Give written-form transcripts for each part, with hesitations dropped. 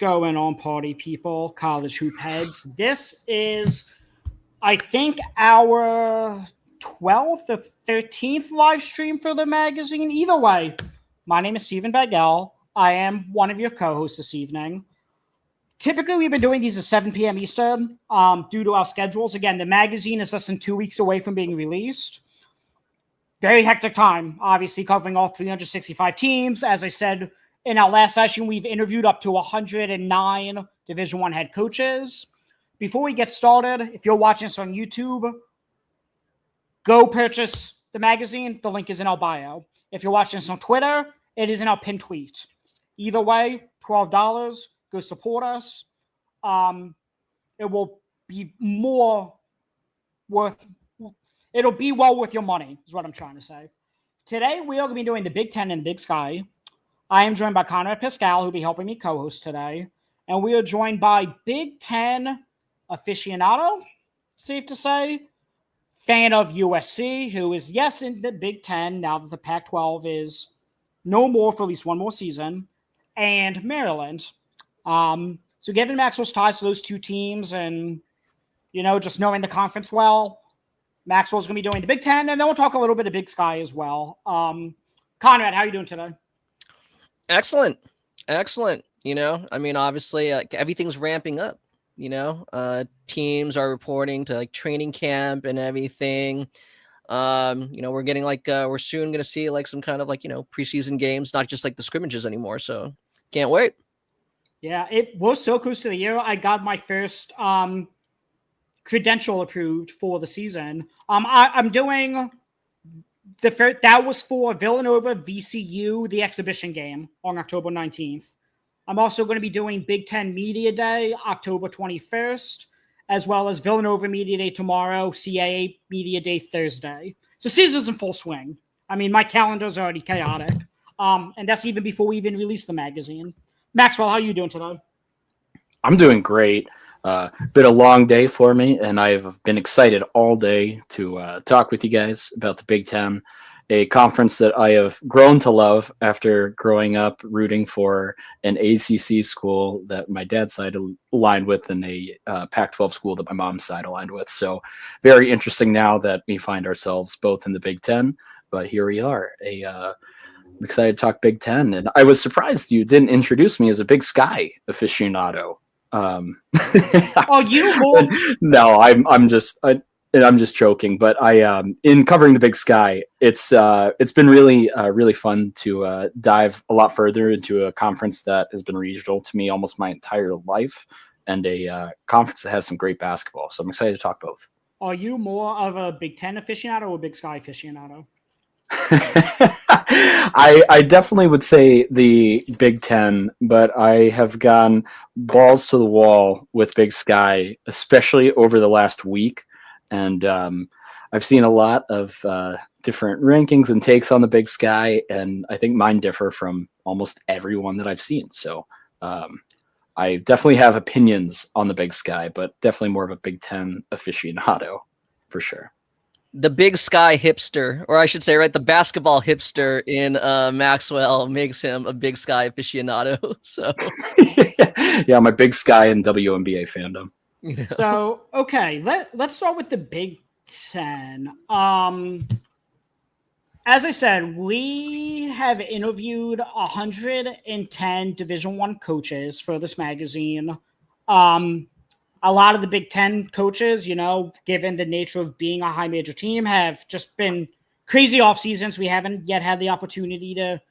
going on, party people, college hoop heads? This is, I think, our 12th or 13th live stream for the magazine. Either way, my name is Stephen Bagel. I am one of your co-hosts this evening. Typically, we've been doing these at 7 p.m. Eastern due to our schedules. Again, the magazine is less than 2 weeks away from being released. Very hectic time, obviously, covering all 365 teams. As I said in our last session, we've interviewed up to 109 Division I head coaches. Before we get started, if you're watching us on YouTube, go purchase the magazine. The link is in our bio. If you're watching us on Twitter, it is in our pinned tweet. Either way, $12. Go support us. It will be more worth. It'll be well worth your money, is what I'm trying to say. Today, we are going to be doing the Big Ten and the Big Sky. I am joined by Conrad Pascal, who will be helping me co-host today. And we are joined by Big Ten aficionado, safe to say, fan of USC, who is, yes, in the Big Ten, now that the Pac-12 is no more for at least one more season, and Maryland. So given Maxwell's ties to those two teams and, just knowing the conference well, Maxwell's going to be doing the Big Ten, and then we'll talk a little bit of Big Sky as well. Conrad, how are you doing today? Excellent. Obviously, everything's ramping up. Teams are reporting to training camp and everything. We're getting we're soon going to see some kind of preseason games, not just the scrimmages anymore. So can't wait. Yeah, it was so close to the year. I got my first credential approved for the season. I'm doing the first, that was for Villanova VCU, the exhibition game on October 19th. I'm also going to be doing Big Ten Media Day, October 21st, as well as Villanova Media Day tomorrow, CAA Media Day Thursday. So season's in full swing. I mean, my calendar's already chaotic. And that's even before we even release the magazine. Maxwell, how are you doing today? I'm doing great. Been a long day for me, and I've been excited all day to talk with you guys about the Big Ten, a conference that I have grown to love after growing up rooting for an ACC school that my dad's side aligned with and a Pac-12 school that my mom's side aligned with. So very interesting now that we find ourselves both in the Big Ten, but here we are. I'm excited to talk Big Ten, and I was surprised you didn't introduce me as a Big Sky aficionado. You more? No, I'm just joking. But I in covering the Big Sky, it's been really fun to dive a lot further into a conference that has been regional to me almost my entire life, and a conference that has some great basketball. So I'm excited to talk both. Are you more of a Big Ten aficionado or a Big Sky aficionado? I definitely would say the Big Ten, but I have gone balls to the wall with Big Sky, especially over the last week. And I've seen a lot of different rankings and takes on the Big Sky, and I think mine differ from almost everyone that I've seen. So I definitely have opinions on the Big Sky, but definitely more of a Big Ten aficionado for sure. The Big Sky hipster, or I should say, the basketball hipster in Maxwell makes him a Big Sky aficionado. So, yeah, my Big Sky and WNBA fandom. So, okay, let's start with the Big Ten. As I said, we have interviewed 110 Division I coaches for this magazine. A lot of the Big Ten coaches, given the nature of being a high major team, have just been crazy off seasons. We haven't yet had the opportunity to.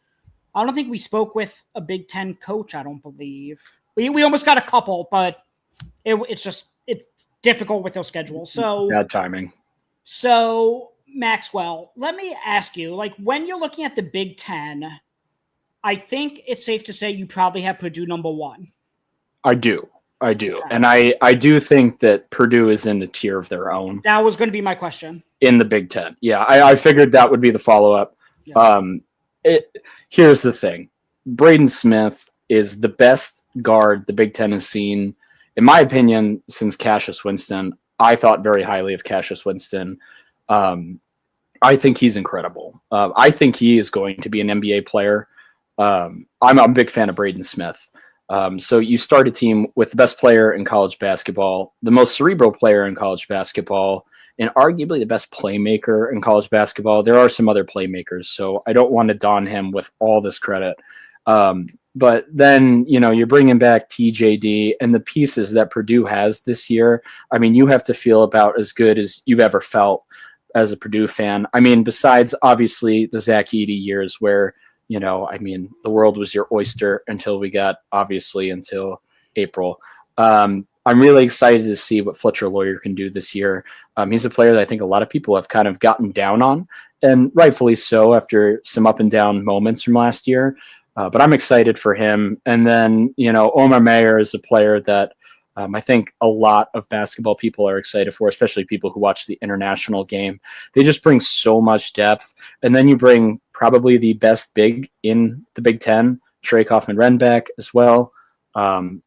I don't think we spoke with a Big Ten coach. I don't believe we almost got a couple, but it's difficult with their schedule. So bad timing. So Maxwell, let me ask you, when you're looking at the Big Ten, I think it's safe to say you probably have Purdue number one. I do. And I do think that Purdue is in a tier of their own. That was going to be my question. In the Big Ten. Yeah, I figured that would be the follow-up. Yeah. Here's the thing. Braden Smith is the best guard the Big Ten has seen, in my opinion, since Cassius Winston. I thought very highly of Cassius Winston. I think he's incredible. I think he is going to be an NBA player. I'm a big fan of Braden Smith. So you start a team with the best player in college basketball, the most cerebral player in college basketball, and arguably the best playmaker in college basketball. There are some other playmakers, so I don't want to don him with all this credit. But then, you're bringing back TJD and the pieces that Purdue has this year. I mean, you have to feel about as good as you've ever felt as a Purdue fan. I mean, besides obviously the Zach Edey years where, the world was your oyster until April. I'm really excited to see what Fletcher Lawyer can do this year. He's a player that I think a lot of people have kind of gotten down on, and rightfully so after some up and down moments from last year. But I'm excited for him. And then, Omar Mayer is a player that I think a lot of basketball people are excited for, especially people who watch the international game. They just bring so much depth. And then you bring probably the best big in the Big Ten, Trey Kaufman-Renbeck as well.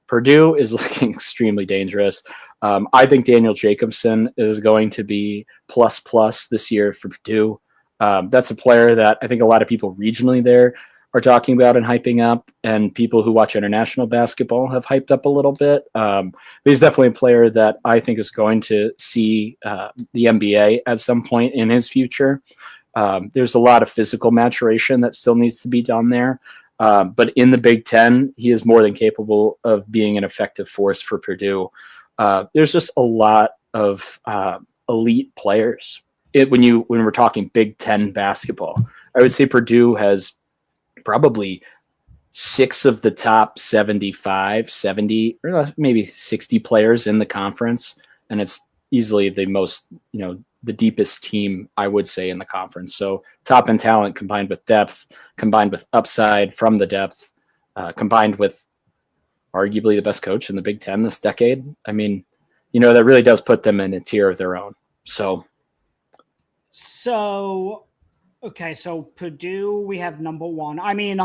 Purdue is looking extremely dangerous. I think Daniel Jacobson is going to be plus this year for Purdue. That's a player that I think a lot of people regionally there are talking about and hyping up, and people who watch international basketball have hyped up a little bit. But he's definitely a player that I think is going to see the NBA at some point in his future. There's a lot of physical maturation that still needs to be done there. But in the Big Ten, he is more than capable of being an effective force for Purdue. There's just a lot of elite players. When we're talking Big Ten basketball, I would say Purdue has probably 6 of the top 75, 70, or maybe 60 players in the conference. And it's easily the most, the deepest team, I would say, in the conference. So top end talent combined with depth, combined with upside from the depth, combined with arguably the best coach in the Big Ten this decade. I mean, that really does put them in a tier of their own. Okay, so Purdue, we have number 1. I mean,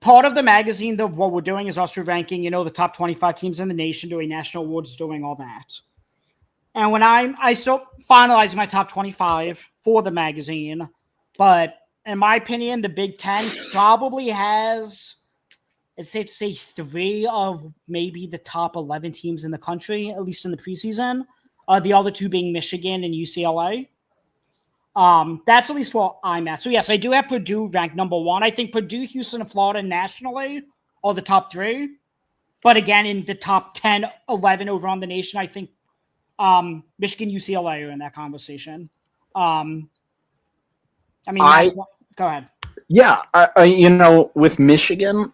part of the magazine, what we're doing is us ranking, the top 25 teams in the nation, doing national awards, doing all that. And when I still finalizing my top 25 for the magazine, but in my opinion, the Big Ten probably has, it's safe to say, 3 of maybe the top 11 teams in the country, at least in the preseason. The other 2 being Michigan and UCLA. That's at least where I'm at. So yes, I do have Purdue ranked number 1. I think Purdue, Houston, and Florida nationally are the top 3. But again, in the top 10, 11 over on the nation, I think Michigan, UCLA are in that conversation. Go ahead. Yeah, with Michigan,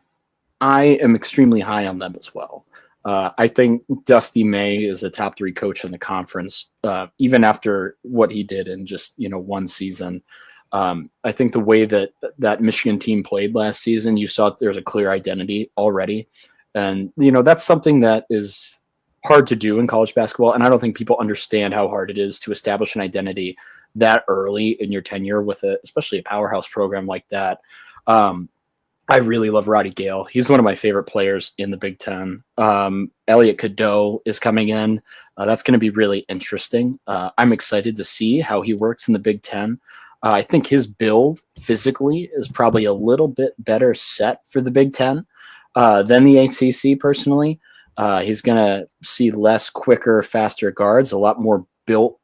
I am extremely high on them as well. I think Dusty May is a top 3 coach in the conference, even after what he did in just, one season. I think the way that Michigan team played last season, you saw there's a clear identity already. And, that's something that is hard to do in college basketball. And I don't think people understand how hard it is to establish an identity that early in your tenure with especially a powerhouse program like that. I really love Roddy Gale. He's one of my favorite players in the Big Ten. Elliot Cadeau is coming in. That's going to be really interesting. I'm excited to see how he works in the Big Ten. I think his build physically is probably a little bit better set for the Big Ten than the ACC personally. He's going to see less quicker, faster guards, a lot more built,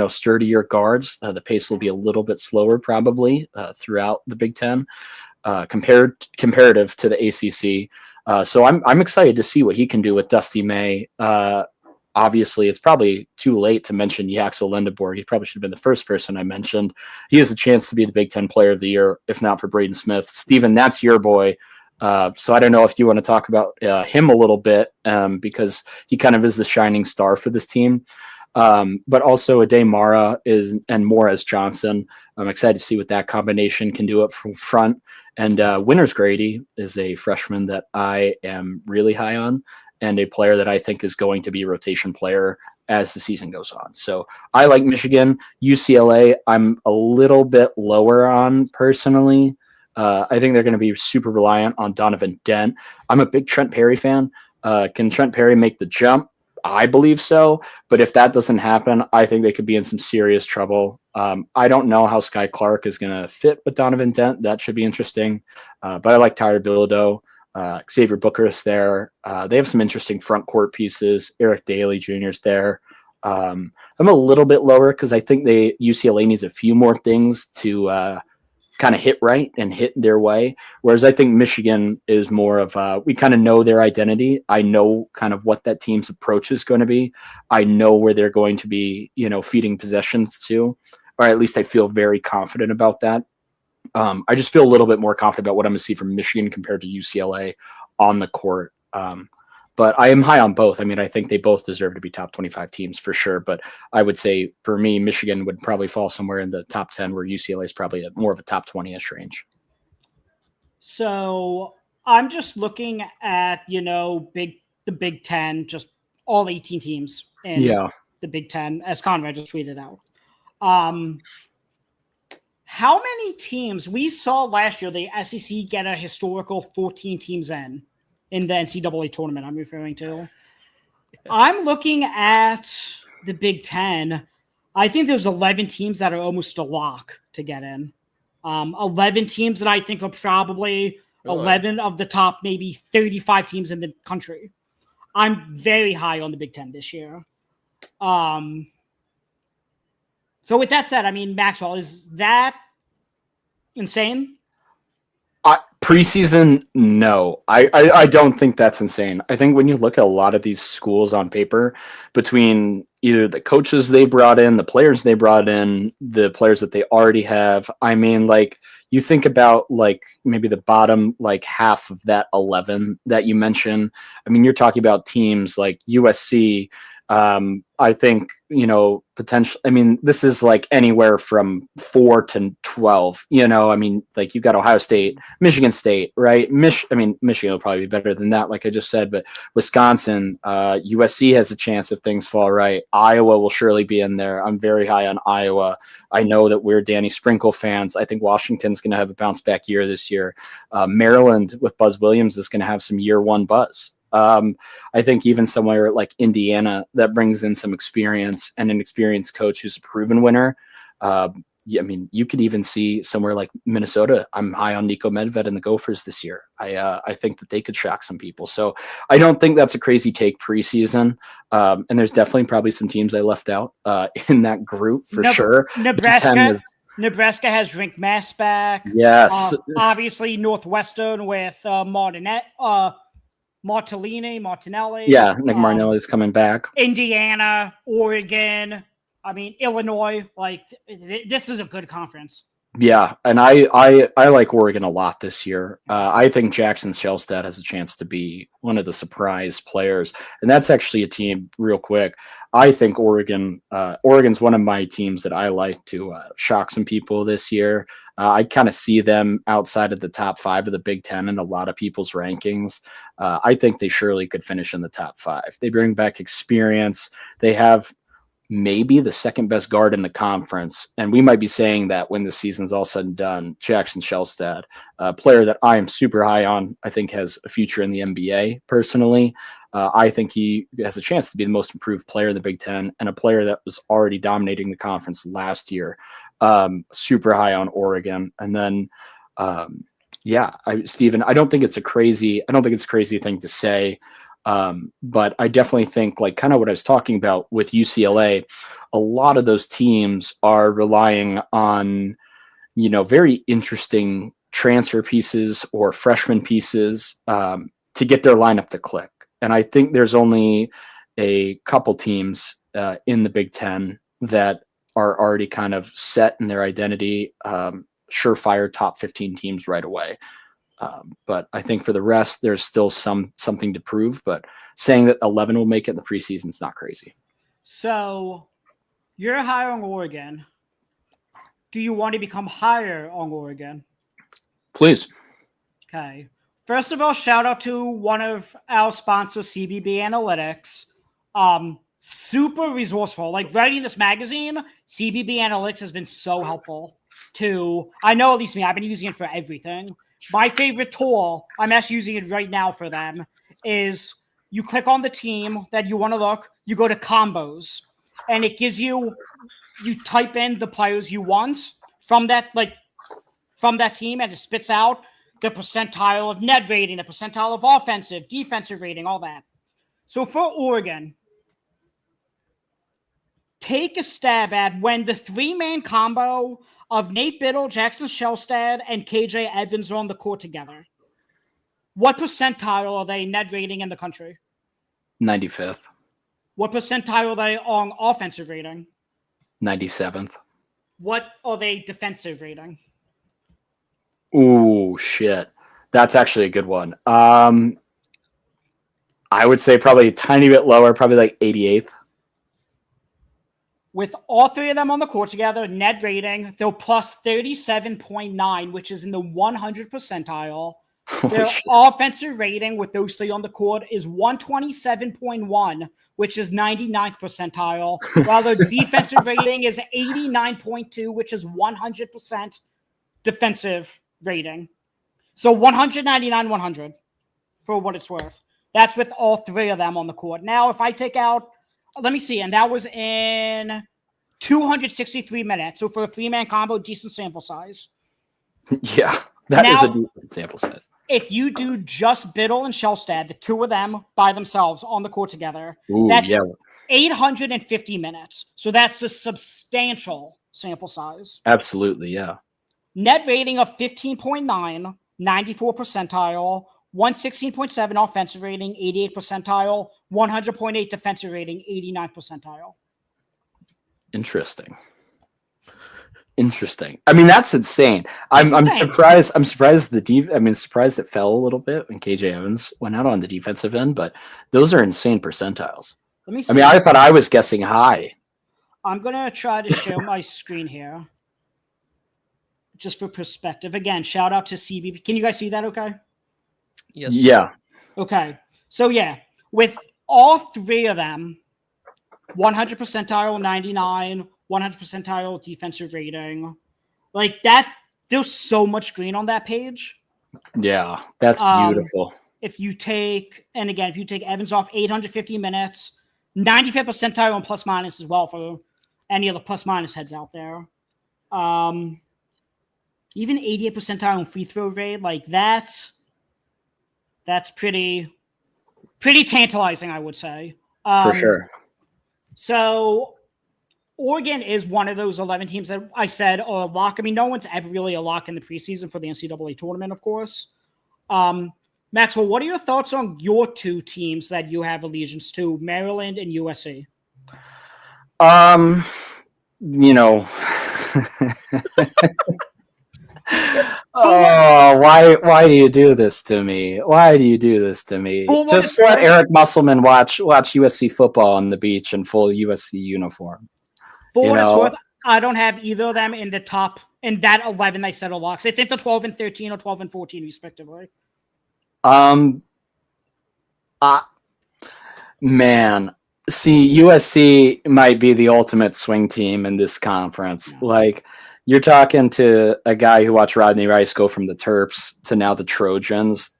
sturdier guards. The pace will be a little bit slower probably throughout the Big Ten. Comparative to the ACC. So I'm excited to see what he can do with Dusty May. Obviously, it's probably too late to mention Yaxel Lindeborg. He probably should have been the first person I mentioned. He has a chance to be the Big Ten Player of the Year, if not for Braden Smith. Steven, that's your boy. So I don't know if you want to talk about him a little bit because he kind of is the shining star for this team. But also Ade Mara and Morris Johnson. I'm excited to see what that combination can do up from front. And Winters Grady is a freshman that I am really high on and a player that I think is going to be a rotation player as the season goes on. So I like Michigan. UCLA, I'm a little bit lower on personally. I think they're going to be super reliant on Donovan Dent. I'm a big Trent Perry fan. Can Trent Perry make the jump? I believe so. But if that doesn't happen, I think they could be in some serious trouble. I don't know how Sky Clark is going to fit with Donovan Dent. That should be interesting. But I like Tyler Bilodeau. Xavier Booker is there. They have some interesting front court pieces. Eric Daly Jr. is there. I'm a little bit lower because I think UCLA needs a few more things to kind of hit right and hit their way. Whereas I think Michigan is more of we kind of know their identity. I know kind of what that team's approach is going to be. I know where they're going to be, feeding possessions to, or at least I feel very confident about that. I just feel a little bit more confident about what I'm going to see from Michigan compared to UCLA on the court. But I am high on both. I mean, I think they both deserve to be top 25 teams for sure. But I would say for me, Michigan would probably fall somewhere in the top 10, where UCLA is probably more of a top 20-ish range. So I'm just looking at, the Big Ten, just all 18 teams in the Big Ten, as Conrad just tweeted out. How many teams we saw last year, the SEC get a historical 14 teams in the NCAA tournament I'm referring to. I'm looking at the Big Ten. I think there's 11 teams that are almost a lock to get in. 11 teams that I think are probably 11 of the top maybe 35 teams in the country. I'm very high on the Big Ten this year. So with that said, I mean, Maxwell, is that insane? Preseason, no. I don't think that's insane. I think when you look at a lot of these schools on paper, between either the coaches they brought in, the players they brought in, the players that they already have, I mean, like, you think about like maybe the bottom like half of that 11 that you mentioned. I mean, you're talking about teams like USC. I think, potential. I mean, this is like anywhere from 4 to 12, I mean, like you got Ohio State, Michigan State, right? Michigan will probably be better than that, like I just said, but Wisconsin, USC has a chance if things fall right. Iowa will surely be in there. I'm very high on Iowa. I know that we're Danny Sprinkle fans. I think Washington's going to have a bounce back year this year. Maryland with Buzz Williams is going to have some year one buzz. I think even somewhere like Indiana that brings in some experience and an experienced coach who's a proven winner. I mean, you could even see somewhere like Minnesota. I'm high on Nico Medved and the Gophers this year. I think that they could shock some people. So I don't think that's a crazy take preseason. And there's definitely probably some teams I left out in that group for sure. Nebraska has Rink Mass back. Yes. Obviously Northwestern with Martinelli. Yeah, Nick Martinelli is coming back. Indiana, Oregon, Illinois. Like, this is a good conference. Yeah, and I like Oregon a lot this year. I think Jackson Shelstad has a chance to be one of the surprise players, and that's actually a team, real quick. I think Oregon's one of my teams that I like to shock some people this year. I kind of see them outside of the top 5 of the Big Ten in a lot of people's rankings. I think they surely could finish in the top 5. They bring back experience. They have maybe the second best guard in the conference. And we might be saying that when the season's all said and done. Jackson Shelstad, a player that I am super high on, I think has a future in the NBA personally. I think he has a chance to be the most improved player in the Big Ten and a player that was already dominating the conference last year. Super high on Oregon. And then, Stephen, I don't think it's a crazy thing to say. But I definitely think, like, kind of what I was talking about with UCLA, a lot of those teams are relying on, very interesting transfer pieces or freshman pieces, to get their lineup to click. And I think there's only a couple teams, in the Big Ten that are already kind of set in their identity, surefire top 15 teams right away. But I think for the rest, there's still something to prove. But saying that 11 will make it in the preseason is not crazy. So you're higher on Oregon. Do you want to become higher on Oregon? Please. Okay. First of all, shout out to one of our sponsors, CBB Analytics. Super resourceful. Like, writing this magazine, CBB Analytics has been so helpful I know, at least me, I've been using it for everything. My favorite tool, I'm actually using it right now for them, is you click on the team that you want to look, you go to combos, and it gives you type in the players you want from that team, and it spits out the percentile of net rating, the percentile of offensive, defensive rating, all that. So for Oregon, take a stab at when the three-man combo of Nate Biddle, Jackson Shelstad, and KJ Evans are on the court together. What percentile are they net rating in the country? 95th. What percentile are they on offensive rating? 97th. What are they defensive rating? Ooh, shit. That's actually a good one. I would say probably a tiny bit lower, probably like 88th. With all three of them on the court together, net rating, they're plus 37.9, which is in the 100 percentile. Their offensive rating with those three on the court is 127.1, which is 99th percentile, while their defensive rating is 89.2, which is 100% defensive rating. So 199, 100 for what it's worth. That's with all three of them on the court. Now, if I take out, let me see, and that was in 263 minutes. So for a three-man combo, decent sample size. Yeah, that is a decent sample size. If you do just Biddle and Shelstad, the two of them by themselves on the court together, Ooh, that's yeah. 850 minutes. So that's a substantial sample size. Absolutely, yeah. Net rating of 15.9, 94 percentile, 116.7 offensive rating, 88 percentile, 100.8 defensive rating, 89 percentile. Interesting. I mean, that's insane. I'm surprised. I'm surprised surprised it fell a little bit when KJ Evans went out on the defensive end, but those are insane percentiles. Let me see. I mean, I thought I was guessing high. I'm gonna try to share my screen here, just for perspective. Again, shout out to CBP. Can you guys see that? Okay. Yes. Yeah. Okay. So yeah, with all three of them, 100 percentile, 99, 100 percentile defensive rating, like that. There's so much green on that page. Yeah, that's beautiful. If you take Evans off 850 minutes, 95th percentile on plus minus as well for any of the plus minus heads out there. Even 88th percentile on free throw rate, like that's pretty tantalizing, I would say. For sure. So Oregon is one of those 11 teams that I said are a lock. I mean, no one's ever really a lock in the preseason for the NCAA tournament, of course. Maxwell, what are your thoughts on your two teams that you have allegiance to, Maryland and USC? Oh, why do you do this to me? Just let Eric Musselman watch USC football on the beach in full USC uniform. For what it's worth, I don't have either of them in the top in that 11 I said are locks. I think they're 12 and 13 or 12 and 14 respectively. Man, see, USC might be the ultimate swing team in this conference. Yeah. Like, you're talking to a guy who watched Rodney Rice go from the Terps to now the Trojans.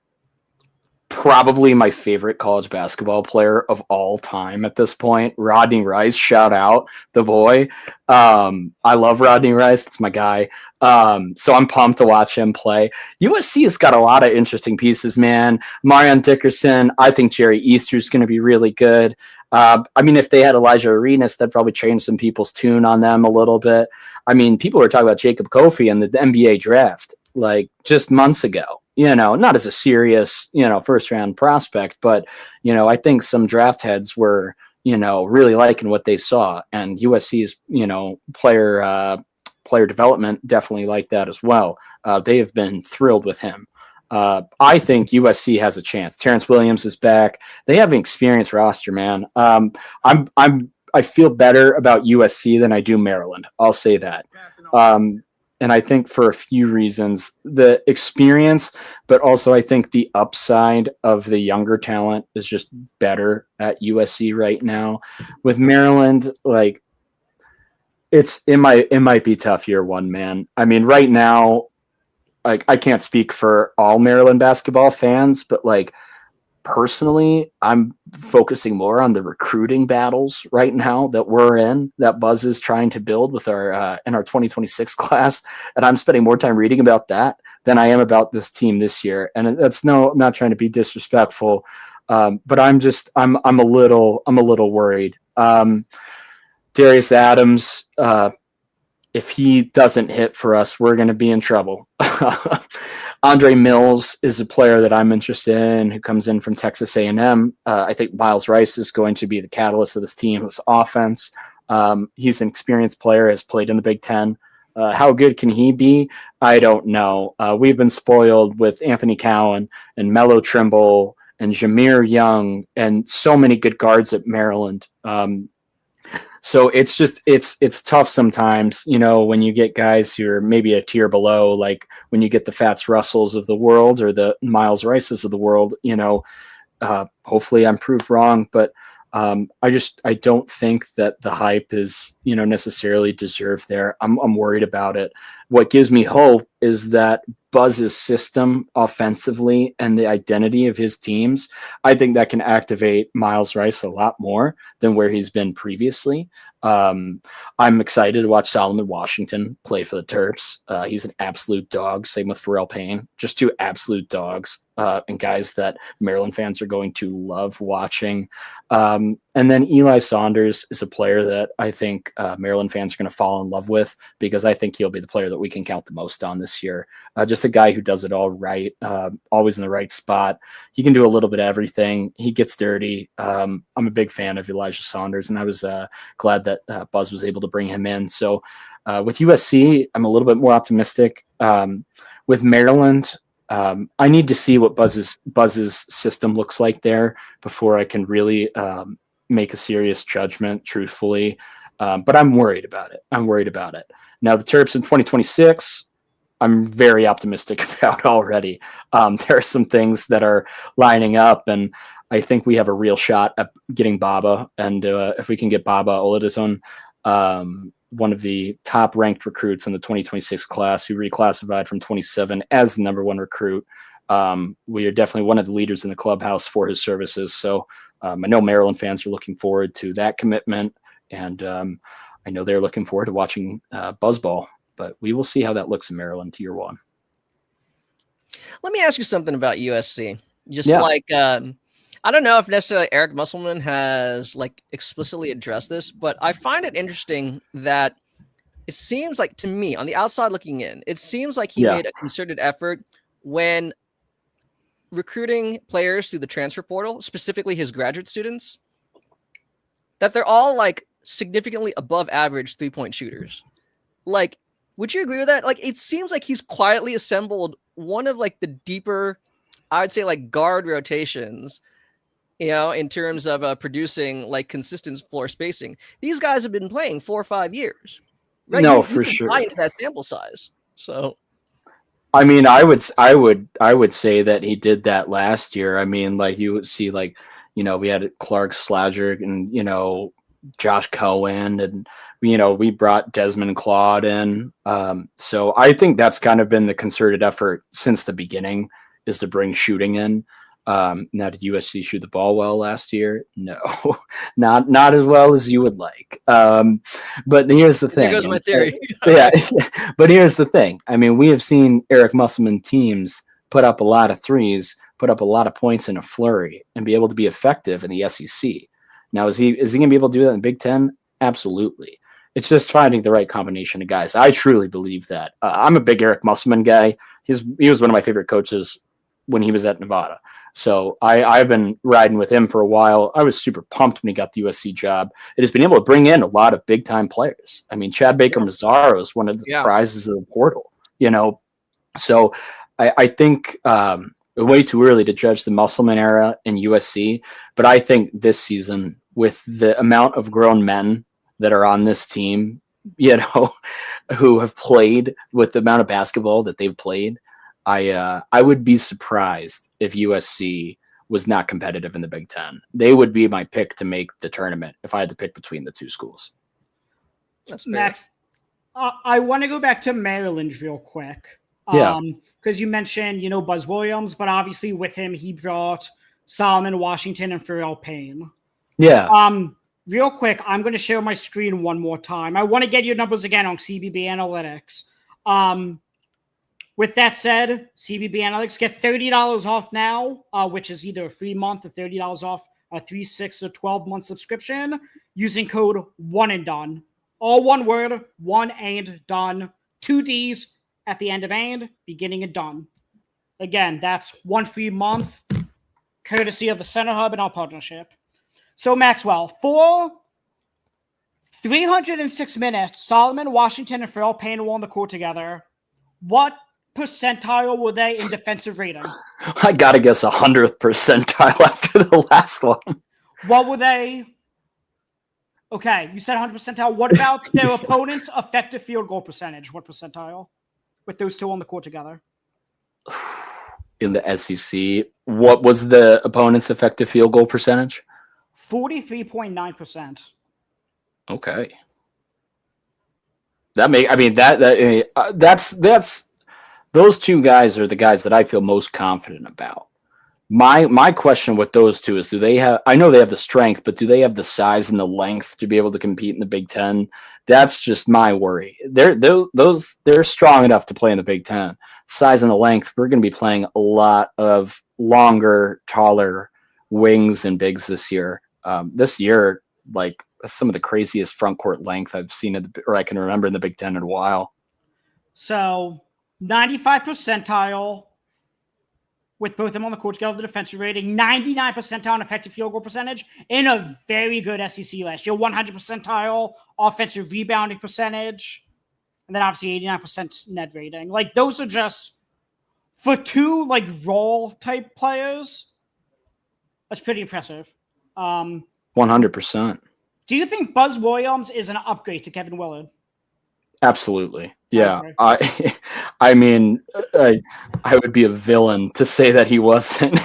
Probably my favorite college basketball player of all time at this point. Rodney Rice, shout out the boy. I love Rodney Rice. That's my guy. So I'm pumped to watch him play. USC has got a lot of interesting pieces, man. Marion Dickerson. I think Jerry Easter's going to be really good. I mean, if they had Elijah Arenas, that'd probably change some people's tune on them a little bit. I mean, people were talking about Jacob Kofi in the NBA draft, like just months ago. Not as a serious, first round prospect, but, I think some draft heads were, really liking what they saw, and USC's, player development definitely like that as well. They have been thrilled with him. I think USC has a chance. Terrence Williams is back. They have an experienced roster, man. I feel better about USC than I do Maryland. I'll say that. And I think for a few reasons, the experience, but also I think the upside of the younger talent is just better at USC right now. With Maryland, like it might be tough year one, man. I mean, right now, like I can't speak for all Maryland basketball fans, but like personally, I'm focusing more on the recruiting battles right now that we're in, that Buzz is trying to build with our in our 2026 class, and I'm spending more time reading about that than I am about this team this year. And that's I'm not trying to be disrespectful, but I'm a little worried. Darius Adams, if he doesn't hit for us, we're going to be in trouble. Andre Mills is a player that I'm interested in, who comes in from Texas A&M. I think Miles Rice is going to be the catalyst of this team, this offense. He's an experienced player, has played in the Big Ten. How good can he be? I don't know. We've been spoiled with Anthony Cowan and Melo Trimble and Jameer Young and so many good guards at Maryland. So it's tough sometimes, when you get guys who are maybe a tier below, like when you get the Fats Russells of the world or the Miles Rices of the world, hopefully I'm proved wrong, but I don't think that the hype is, necessarily deserved there. I'm worried about it. What gives me hope is that Buzz's system offensively and the identity of his teams, I think that can activate Miles Rice a lot more than where he's been previously. I'm excited to watch Solomon Washington play for the Terps. He's an absolute dog. Same with Pharrell Payne. Just two absolute dogs and guys that Maryland fans are going to love watching. And then Eli Saunders is a player that I think Maryland fans are going to fall in love with, because I think he'll be the player that we can count the most on this year. Just a guy who does it all right, always in the right spot. He can do a little bit of everything. He gets dirty. I'm a big fan of Elijah Saunders, and I was glad that Buzz was able to bring him in. So with USC, I'm a little bit more optimistic. With Maryland, I need to see what Buzz's system looks like there before I can really make a serious judgment, truthfully. But I'm worried about it. Now, the Terps in 2026, I'm very optimistic about already. There are some things that are lining up, and I think we have a real shot at getting Baba. And if we can get Baba Oladiton, one of the top-ranked recruits in the 2026 class, who reclassified from 27 as the number one recruit, we are definitely one of the leaders in the clubhouse for his services. So I know Maryland fans are looking forward to that commitment, and I know they're looking forward to watching Buzzball. But we will see how that looks in Maryland to year one. Let me ask you something about USC. I don't know if necessarily Eric Musselman has explicitly addressed this, but I find it interesting that it seems like, to me, on the outside looking in, it seems like he made a concerted effort when recruiting players through the transfer portal, specifically his graduate students, that they're all significantly above average 3-point shooters. Would you agree with that? It seems like he's quietly assembled one of the deeper, I would say, guard rotations, in terms of producing consistent floor spacing. These guys have been playing 4 or 5 years. Right? No, you for can sure. buy into that sample size. So, I mean, I would say that he did that last year. I mean, you would see we had Clark Slager and Josh Cohen, and we brought Desmond Claude in. So I think that's kind of been the concerted effort since the beginning, is to bring shooting in. Now, did USC shoot the ball well last year? No, not as well as you would like. But here's the thing. There goes my theory. Yeah, but here's the thing. I mean, we have seen Eric Musselman teams put up a lot of threes, put up a lot of points in a flurry, and be able to be effective in the SEC. Now, is he going to be able to do that in the Big Ten? Absolutely. It's just finding the right combination of guys. I truly believe that. I'm a big Eric Musselman guy. He was one of my favorite coaches when he was at Nevada. So I've been riding with him for a while. I was super pumped when he got the USC job. It has been able to bring in a lot of big-time players. I mean, Chad Baker-Mazaro is one of the prizes of the portal, So I think way too early to judge the Musselman era in USC, but I think this season, with the amount of grown men that are on this team, who have played, with the amount of basketball that they've played, I would be surprised if USC was not competitive in the Big Ten. They would be my pick to make the tournament if I had to pick between the two schools. Max, I want to go back to Maryland real quick. Yeah. Because you mentioned, Buzz Williams, but obviously with him, he brought Solomon Washington, and Pharrell Payne. Yeah. Real quick, I'm going to share my screen one more time. I want to get your numbers again on CBB Analytics. With that said, CBB Analytics, get $30 off now, which is either a free month or $30 off a 3, 6, or 12-month subscription using code One and Done. All one word, one and done. 2 D's at the end of and, beginning and done. Again, that's 1 free month, courtesy of the Center Hub and our partnership. So, Maxwell, for 306 minutes, Solomon, Washington, and Pharrell Payne were on the court together. What percentile were they in defensive rating? I got to guess 100th percentile after the last one. What were they? Okay, you said 100 percentile. What about their opponent's effective field goal percentage? What percentile? With those two on the court together. In the SEC, what was the opponent's effective field goal percentage? 43.9%. Okay. That's those two guys are the guys that I feel most confident about. My question with those two is, do they have? I know they have the strength, but do they have the size and the length to be able to compete in the Big Ten? That's just my worry. They're strong enough to play in the Big Ten. Size and the length, we're going to be playing a lot of longer, taller wings and bigs this year. This year, like some of the craziest front court length I've seen or I can remember in the Big Ten in a while. So 95 percentile with both of them on the court together, the defensive rating, 99 percentile on effective field goal percentage, in a very good SEC last year, 100 percentile offensive rebounding percentage, and then obviously 89% net rating. Like, those are just, for two, like, role type players, that's pretty impressive. 100%. Do you think Buzz Williams is an upgrade to Kevin Willard? Absolutely. Yeah. Okay. I mean, I would be a villain to say that he wasn't.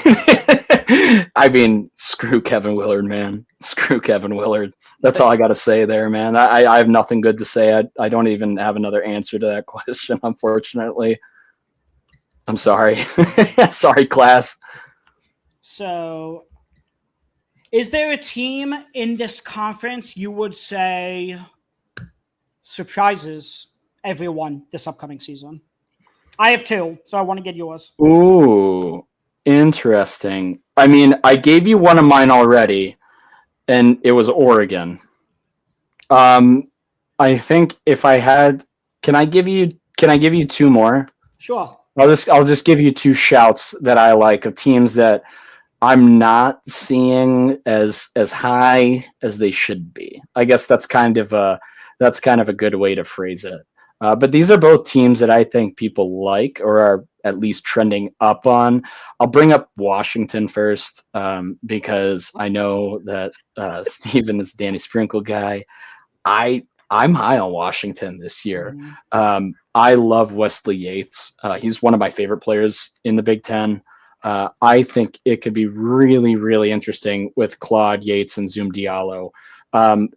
I mean, screw Kevin Willard, man. Screw Kevin Willard. That's all I got to say there, man. I have nothing good to say. I don't even have another answer to that question, unfortunately. I'm sorry. Sorry, class. So, is there a team in this conference you would say surprises everyone this upcoming season? I have two, so I want to get yours. Ooh, interesting. I mean, I gave you one of mine already, and it was Oregon. I think if I had, can I give you two more? Sure. I'll just give you two shouts that I like of teams that I'm not seeing as high as they should be. I guess that's kind of a good way to phrase it. But these are both teams that I think people like or are at least trending up on. I'll bring up Washington first because I know that Steven is a Danny Sprinkle guy. I'm high on Washington this year. I love Wesley Yates. He's one of my favorite players in the Big Ten. I think it could be really, really interesting with Claude Yates and Zoom Diallo.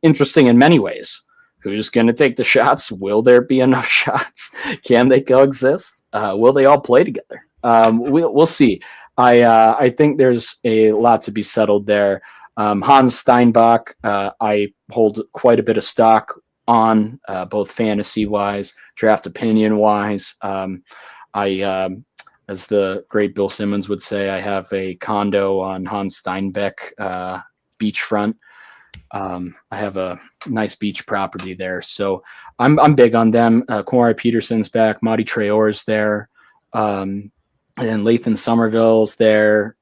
Interesting in many ways. Who's going to take the shots? Will there be enough shots? Can they coexist? Will they all play together? We'll see. I think there's a lot to be settled there. Hans Steinbach, I hold quite a bit of stock on, both fantasy-wise, draft opinion-wise. As the great Bill Simmons would say, I have a condo on Hans Steinbeck beachfront. I have a nice beach property there, so I'm big on them. Corey Peterson's back, Marty Traore's there, and then Lathan Somerville's there.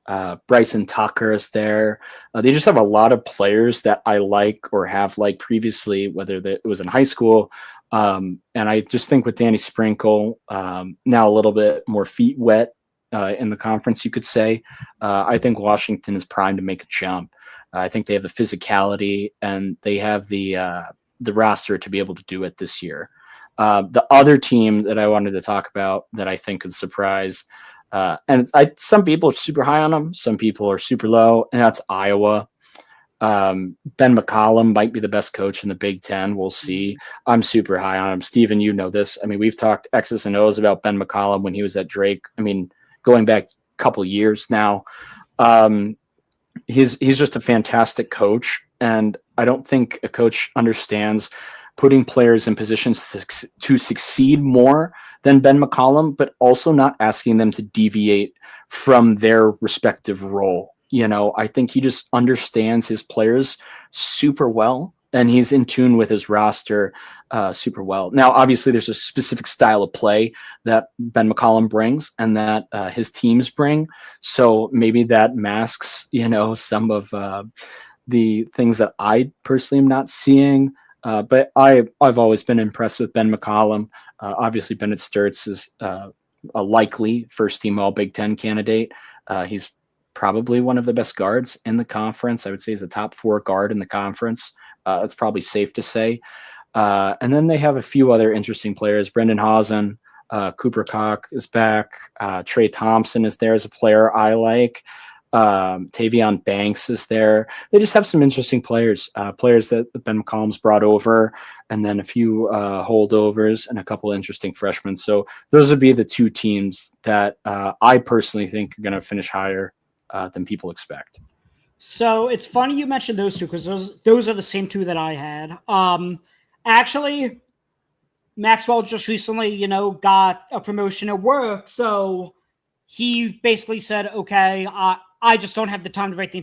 Bryson Tucker's there. They just have a lot of players that I like or have liked previously, whether it was in high school. And I just think with Danny Sprinkle, now a little bit more feet wet in the conference, you could say, I think Washington is primed to make a jump. I think they have the physicality and they have the roster to be able to do it this year. The other team that I wanted to talk about that I think could surprise, and some people are super high on them, some people are super low, and that's Iowa. Ben McCollum might be the best coach in the Big Ten. We'll see. I'm super high on him. Steven, you know this. I mean, we've talked X's and O's about Ben McCollum when he was at Drake. I mean, going back a couple years now. He's just a fantastic coach, and I don't think a coach understands putting players in positions to succeed more than Ben McCollum, but also not asking them to deviate from their respective role. You know, I think he just understands his players super well, and he's in tune with his roster super well. Now, obviously, there's a specific style of play that Ben McCollum brings and that his teams bring. So maybe that masks, you know, some of the things that I personally am not seeing. But I've always been impressed with Ben McCollum. Obviously, Bennett Sturts is a likely first-team All-Big Ten candidate. He's probably one of the best guards in the conference. I would say he's a top 4 guard in the conference. That's probably safe to say. And then they have a few other interesting players. Brendan Hausen, Cooper Cock is back. Trey Thompson is there as a player I like. Tavion Banks is there. They just have some interesting players, players that Ben McCollum's brought over, and then a few holdovers and a couple of interesting freshmen. So those would be the 2 teams that I personally think are going to finish higher than people expect. So it's funny you mentioned those 2 because those are the same 2 that I had. Actually, Maxwell just recently, you know, got a promotion at work, so he basically said, "Okay, I just don't have the time to write the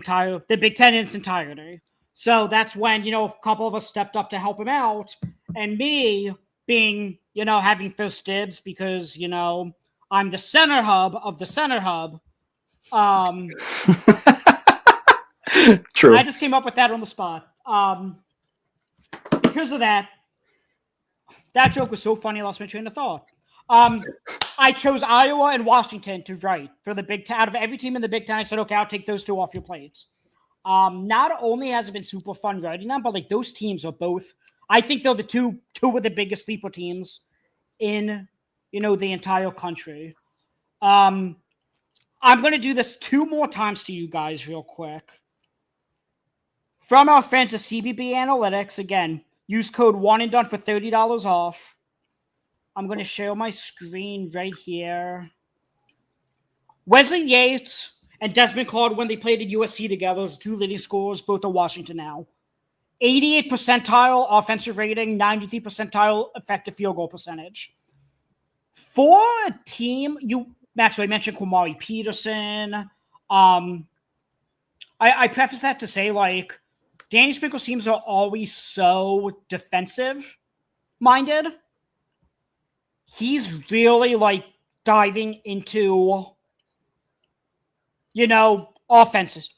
Big Ten in its entirety." So that's when, you know, a couple of us stepped up to help him out, and me being, you know, having first dibs because, you know, I'm the center hub of the center hub. True. I just came up with that on the spot. Because of that joke was so funny, I lost my train of thought. I chose Iowa and Washington to write for the Big Ten. Out of every team in the Big Ten, I said, okay, I'll take those 2 off your plates. Not only has it been super fun writing them, but like those teams are both, I think they're the two of the biggest sleeper teams in, you know, the entire country. I'm going to do this 2 more times to you guys real quick. From our friends at CBB Analytics, again, use code ONEANDDONE for $30 off. I'm going to share my screen right here. Wesley Yates and Desmond Claude, when they played at USC together, as 2 leading scorers, both at Washington now. 88th percentile offensive rating, 93rd percentile effective field goal percentage. For a team, Maxwell, I mentioned Kwamari Peterson. I preface that to say, like, Danny Sprinkle's teams are always so defensive-minded. He's really, like, diving into, you know, offense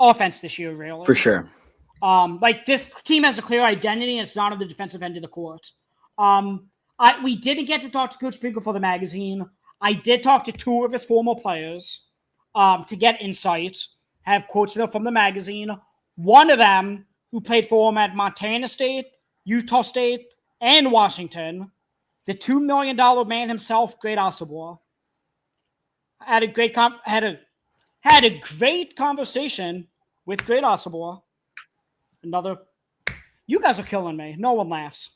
this year, really. For sure. Like, this team has a clear identity, and it's not on the defensive end of the court. We didn't get to talk to Coach Sprinkle for the magazine. I did talk to 2 of his former players to get insights, have quotes there from the magazine. One of them, who played for him at Montana State, Utah State, and Washington, the $2 million man himself, Great Osobor, had a great conversation with Great Osobor. You guys are killing me. No one laughs.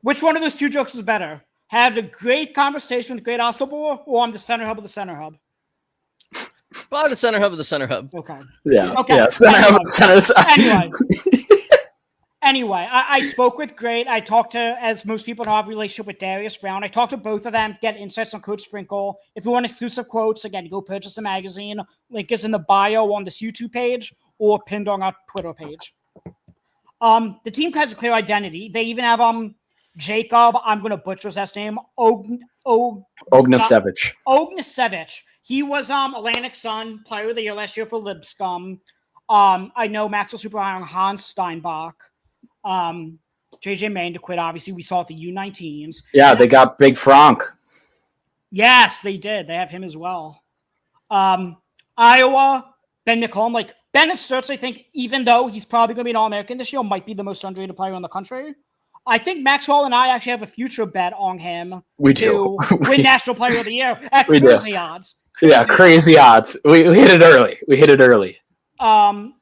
Which one of those 2 jokes is better? Had a great conversation with Great Osobor, or I'm the center hub of the center hub? Probably the center hub of the center hub. Okay. Yeah. Okay. Yeah. Center hub of the center. Anyway, I spoke with Great. I talked to, as most people know, I have a relationship with Darius Brown. I talked to both of them, get insights on Coach Sprinkle. If you want exclusive quotes, again, go purchase the magazine. Link is in the bio on this YouTube page or pinned on our Twitter page. The team has a clear identity. They even have Jacob, I'm going to butcher his last name, Ognisevich. Ognisevich. He was Atlantic Sun Player of the Year last year for Lipscomb. I know Maxwell super high on Hans Steinbach. JJ Mandequit, obviously, we saw at the U19s. Yeah, they got Big Frank. Yes, they did. They have him as well. Iowa, Ben McCollum. Like, Bennett Sturts, I think, even though he's probably going to be an All-American this year, might be the most underrated player in the country. I think Maxwell and I actually have a future bet on him to win National Player of the Year at crazy odds. Crazy odds. We hit it early.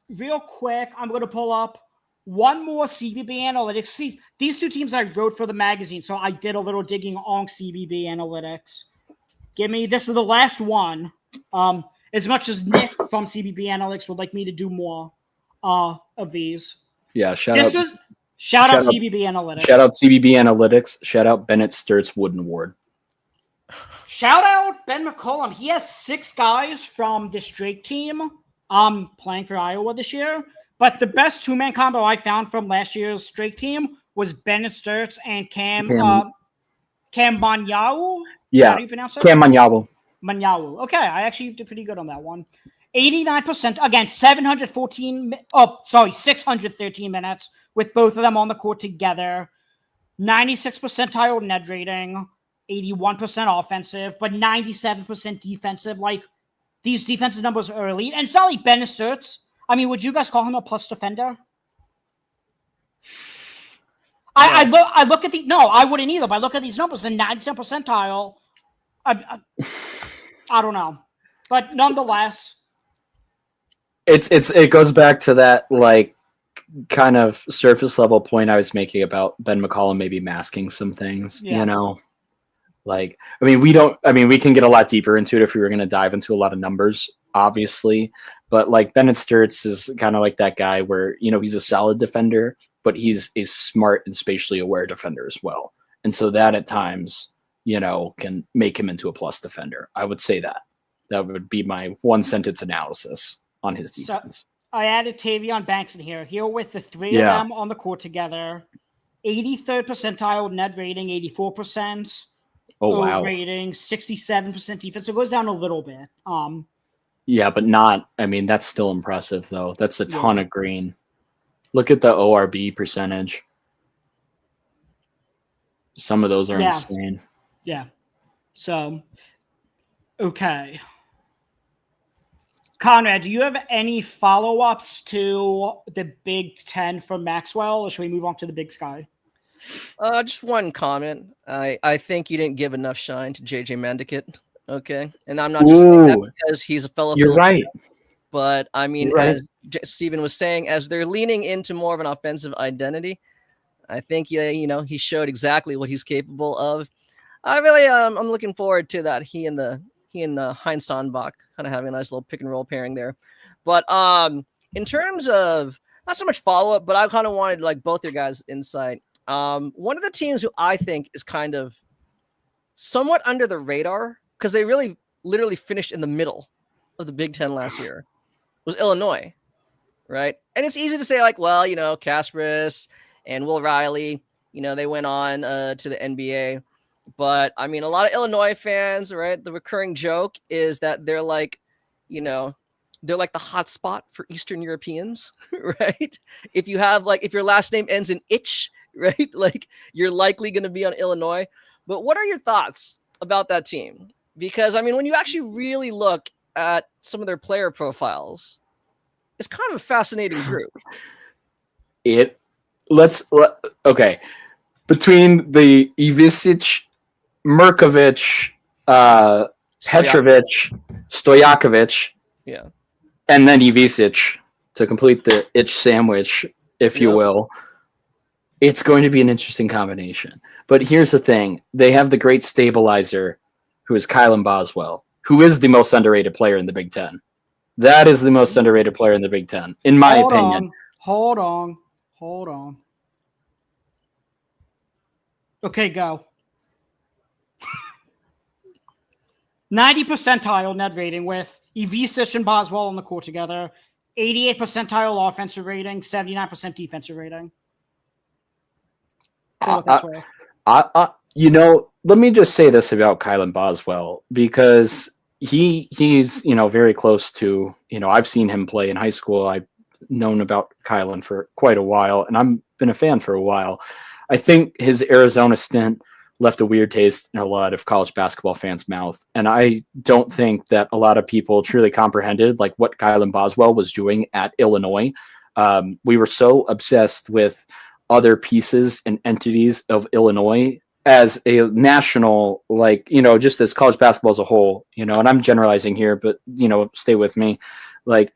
Real quick, I'm going to pull up one more CBB Analytics. These 2 teams I wrote for the magazine, so I did a little digging on CBB Analytics. This is the last one. As much as Nick from CBB Analytics would like me to do more of these. Yeah, shout This out was shout out shout out- CBB Analytics. shout out CBB Analytics. Shout out Bennett Sturt's Wooden Ward. Shout out Ben McCollum. He has 6 guys from this Drake team playing for Iowa this year. But the best 2-man combo I found from last year's Drake team was Bennett Sturts and Cam Manyawu. Yeah, How do you pronounce it? Cam Manyawu. Manyawu. Okay, I actually did pretty good on that one. 89%, again, 613 minutes with both of them on the court together. 96 percentile net rating, 81% offensive, but 97% defensive. Like, these defensive numbers are elite. And it's not like Ben Sturts. I mean, would you guys call him a plus defender? I look at the no, I wouldn't either. But I look at these numbers and 97 percentile. I don't know, but nonetheless, It goes back to that like kind of surface level point I was making about Ben McCollum maybe masking some things. Yeah. You know, like we can get a lot deeper into it if we were going to dive into a lot of numbers, obviously. But like Bennett Sturts is kind of like that guy where he's a solid defender, but he's a smart and spatially aware defender as well. And so that at times, can make him into a plus defender. I would say that. That would be my one sentence analysis on his defense. I added Tavion Banks in here. Here with the 3 of them on the court together. 83rd percentile net rating, 84%. Oh, wow. Rating, 67% defense. So it goes down a little bit. Yeah, but not. That's still impressive though. That's a ton of green. Look at the ORB percentage. Some of those are insane. Yeah. So, okay. Conrad, do you have any follow-ups to the Big Ten from Maxwell, or should we move on to the Big Sky? Just one comment. I think you didn't give enough shine to JJ Mandikit. Okay, and I'm not just saying that because he's a fellow. You're right. But as Steven was saying, as they're leaning into more of an offensive identity, I think he showed exactly what he's capable of. I really I'm looking forward to that. He and Heinz Sandbach kind of having a nice little pick and roll pairing there. But in terms of not so much follow up, but I kind of wanted like both your guys' insight. One of the teams who I think is kind of somewhat under the radar because they really literally finished in the middle of the Big Ten last year was Illinois, right? And it's easy to say like, well, Kasparis and Will Riley, they went on to the NBA. But a lot of Illinois fans, right? The recurring joke is that they're like, they're like the hot spot for Eastern Europeans, right? If your last name ends in itch, right? Like you're likely going to be on Illinois. But what are your thoughts about that team? Because when you actually really look at some of their player profiles, it's kind of a fascinating group. Okay. Between the Ivisic, Murkovic, Petrovic, Stojakovic, and then Ivisic to complete the itch sandwich, if you will. It's going to be an interesting combination. But here's the thing. They have the great stabilizer, who is Kylan Boswell, who is the most underrated player in the Big Ten. That is the most underrated player in the Big Ten, in my opinion. Hold on. Okay, go. 90 percentile net rating with Ivisic and Boswell on the court together. 88 percentile offensive rating, 79% defensive rating. Let me just say this about Kylan Boswell because he's very close to, I've seen him play in high school. I've known about Kylan for quite a while, and I've been a fan for a while. I think his Arizona stint left a weird taste in a lot of college basketball fans' mouth. And I don't think that a lot of people truly comprehended like what Kylan Boswell was doing at Illinois. We were so obsessed with other pieces and entities of Illinois as a national, just as college basketball as a whole, and I'm generalizing here, but, stay with me. Like,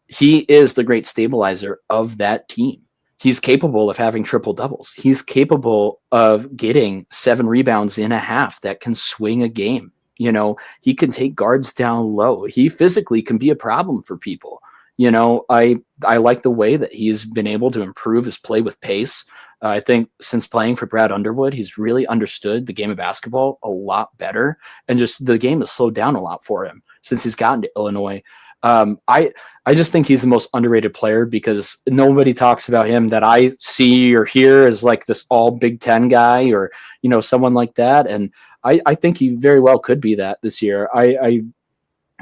he is the great stabilizer of that team. He's capable of having triple doubles. He's capable of getting 7 rebounds in a half that can swing a game. You know, he can take guards down low. He physically can be a problem for people. You know, I like the way that he's been able to improve his play with pace. I think since playing for Brad Underwood, he's really understood the game of basketball a lot better, and just the game has slowed down a lot for him since he's gotten to Illinois. I just think he's the most underrated player because nobody talks about him that I see or hear as like this all Big Ten guy or, you know, someone like that. And I think he very well could be that this year. I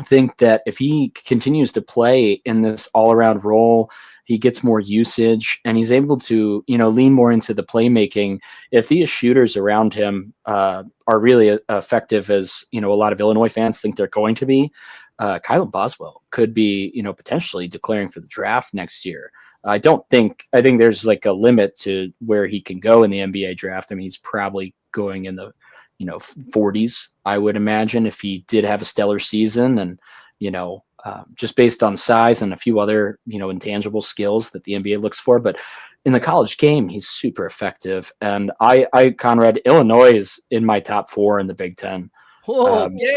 think that if he continues to play in this all around role, he gets more usage and he's able to, you know, lean more into the playmaking. If these shooters around him are really effective as, you know, a lot of Illinois fans think they're going to be, Kylan Boswell could be, you know, potentially declaring for the draft next year. I think there's like a limit to where he can go in the NBA draft. I mean, he's probably going in the, you know, 40s, I would imagine, if he did have a stellar season and, you know, just based on size and a few other, you know, intangible skills that the NBA looks for. But in the college game, he's super effective. And Conrad, Illinois is in my top 4 in the Big Ten. Okay.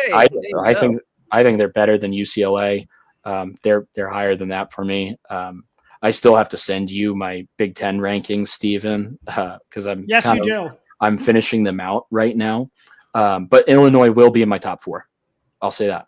I think they're better than UCLA. They're higher than that for me. I still have to send you my Big Ten rankings, Steven, because I'm finishing them out right now. But Illinois will be in my top 4. I'll say that.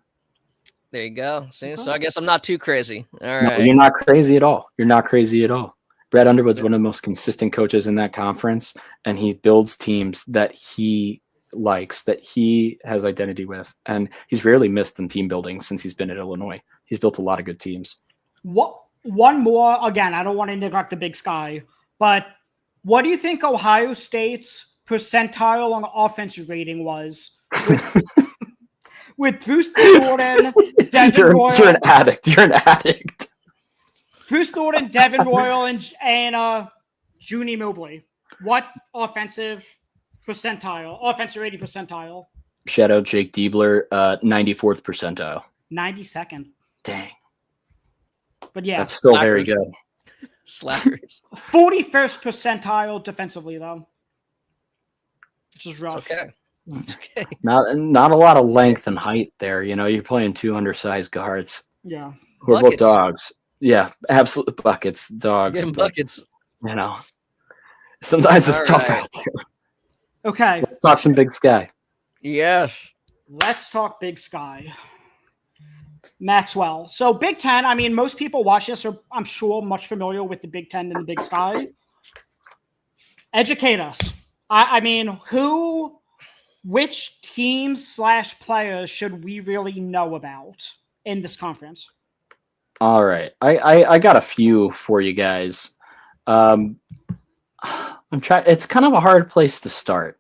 There you go. See, so I guess I'm not too crazy. All right. No, you're not crazy at all. You're not crazy at all. Brad Underwood's one of the most consistent coaches in that conference, and he builds teams that he likes, that he has identity with, and he's rarely missed in team building since he's been at Illinois. He's built a lot of good teams. One more, again, I don't want to neglect the Big Sky, but what do you think Ohio State's percentile on offensive rating was with Bruce Thornton, Devin Royal? You're an addict. You're an addict. Bruce Thornton, Devin Royal, and Junie Mobley. What offensive rating percentile? Shout out Jake Diebler, 94th percentile. 92nd. Dang. But yeah. That's still very good. Slackers. 41st percentile defensively, though. Which is rough. It's okay. It's okay. Not a lot of length and height there. You know, you're playing 2 undersized guards. Yeah. Who are both dogs. Yeah, absolute buckets, dogs. Getting buckets. You know, sometimes it's tough out there. Okay. Let's talk some Big Sky. Yes. Let's talk Big Sky. Maxwell. So Big Ten, I mean, most people watch this are, I'm sure, much familiar with the Big Ten and the Big Sky. Educate us. I mean, which teams / players should we really know about in this conference? All right. I got a few for you guys. I'm trying. It's kind of a hard place to start.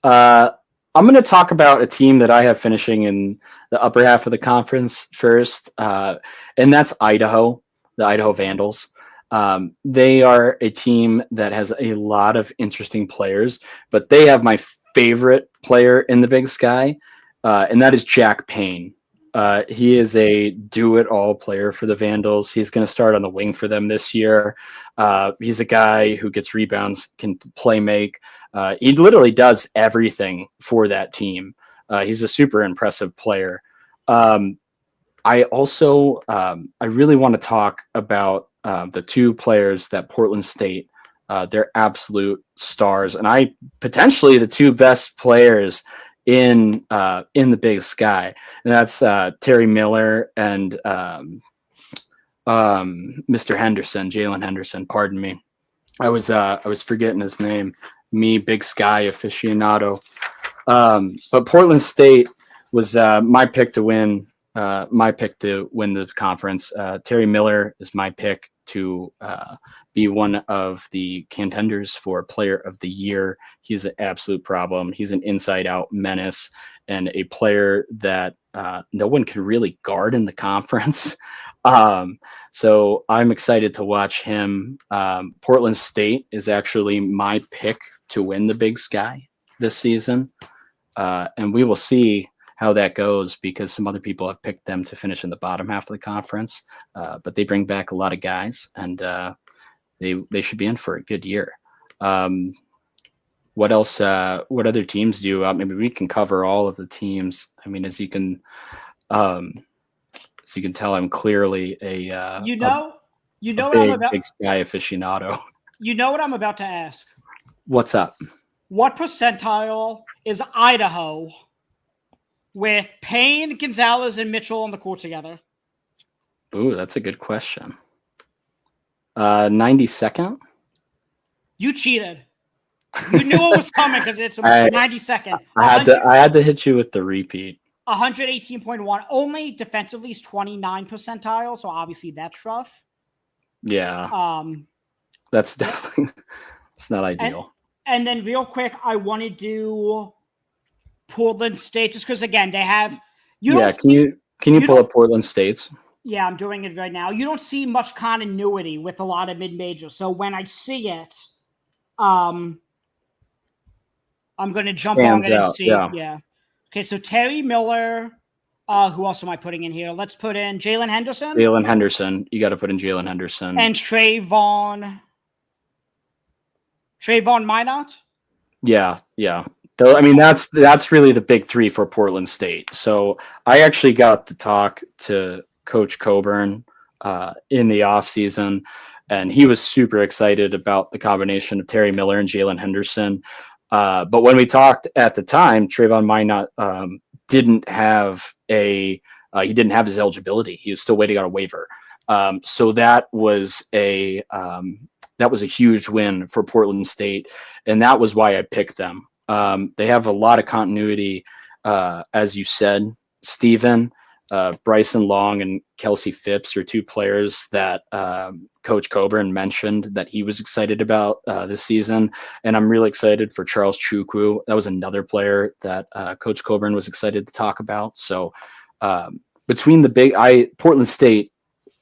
I'm going to talk about a team that I have finishing in the upper half of the conference first, and that's Idaho, the Idaho Vandals. They are a team that has a lot of interesting players, but they have my favorite player in the Big Sky, and that is Jack Payne. He is a do-it-all player for the Vandals. He's going to start on the wing for them this year. He's a guy who gets rebounds, can play make. He literally does everything for that team. He's a super impressive player. I really want to talk about the 2 players that Portland State, they're absolute stars, and potentially the 2 best players in the Big Sky, and that's Terry Miller and Mr. Henderson, Jalen Henderson. Pardon me, I was forgetting his name. Me, Big Sky aficionado. But Portland State was my pick to win. The conference. Terry Miller is my pick to be one of the contenders for Player of the Year. He's an absolute problem. He's an inside-out menace and a player that no one can really guard in the conference. So I'm excited to watch him. Portland State is actually my pick to win the Big Sky this season. And we will see how that goes because some other people have picked them to finish in the bottom half of the conference. But they bring back a lot of guys and they should be in for a good year. what else? What other teams do? Maybe we can cover all of the teams. I mean, as you can tell, I'm clearly a You know what I'm big about. Big Sky aficionado. You know what I'm about to ask. What's up? What percentile is Idaho with Payne, Gonzalez, and Mitchell on the court together? Ooh, that's a good question. 92nd. You cheated. You knew it was coming because it's I- 92nd. I had to hit you with the repeat. 118.1. Only defensively is 29 percentile, so obviously that's rough. Yeah, that's definitely it's not ideal. And then real quick, I want to do Portland State just because again they have Can you pull up Portland State's? Yeah, I'm doing it right now. You don't see much continuity with a lot of mid-majors. So when I see it, I'm going to jump on Stands it and out, see. yeah. Yeah. Okay, so Terry Miller. Who else am I putting in here? Let's put in Jalen Henderson. Jalen Henderson. You got to put in Jalen Henderson. And Trayvon Minot. Yeah. I mean, that's really the big three for Portland State. So I actually got to talk to Coach Coburn in the offseason, and he was super excited about the combination of Terry Miller and Jalen Henderson. But when we talked at the time, Trayvon Minot didn't have his eligibility. He was still waiting on a waiver. So that was a huge win for Portland State, and that was why I picked them. They have a lot of continuity, as you said, Stephen. Bryson Long and Kelsey Phipps are two players that Coach Coburn mentioned that he was excited about this season. And I'm really excited for Charles Chukwu. That was another player that Coach Coburn was excited to talk about. So between Portland State